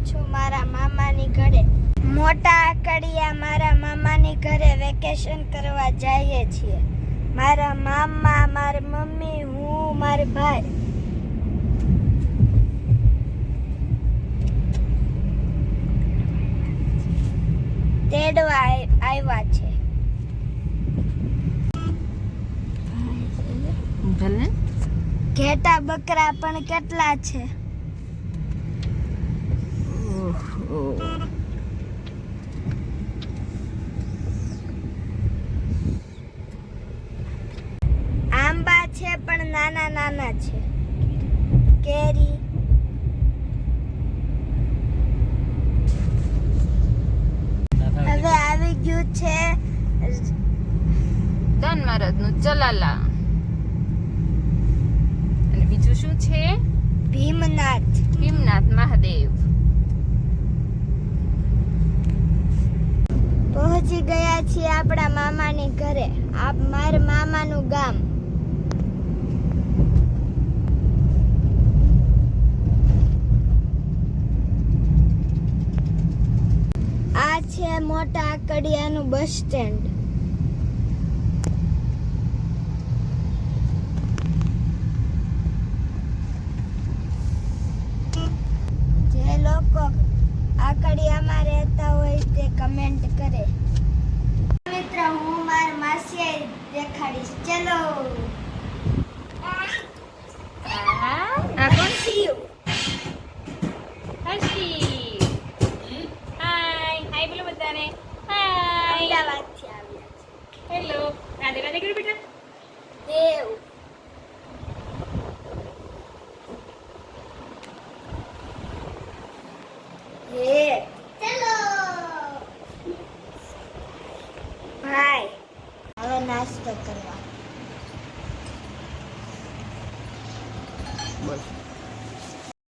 છું મારા મામાની ઘરે. મોટા આકડિયા મારા મામાની ઘરે વેકેશન કરવા જઈએ છીએ. મારા મામા, મારી મમ્મી, હું, મારો ભાઈ. તેડવા આવ્યા છે. ભલે ઘેટા બકરા પણ કેટલા છે. આંબા છે પણ નાના નાના છે. કેરી. હવે આવી ગયું છે ધન મહારાજનું ચલાલા. અને બીજું શું છે? ભીમનાથ. ભીમનાથ મહાદેવ. પહોંચી ગયા છીએ આપણા મામાની ઘરે. આ મારા મામાનું ગામ. આ છે મોટા આકડિયાનું બસ સ્ટેન્ડ. જે લોકો આકડિયામાં રહેતા હોય તે કમેન્ટ કરે. મિત્ર, હું મારા માસીએ દેખાડીશ. ચલો. આ કોણ છે? હર્ષી. હાય હાય બોલો બધાને. હાય. અમદાવાદથી આવ્યા છે. હેલો. રાધે રાધે કરો બેટા. દેવ. ચલો ભાઈ, હવે નાસ્તો કરવા. બોલ.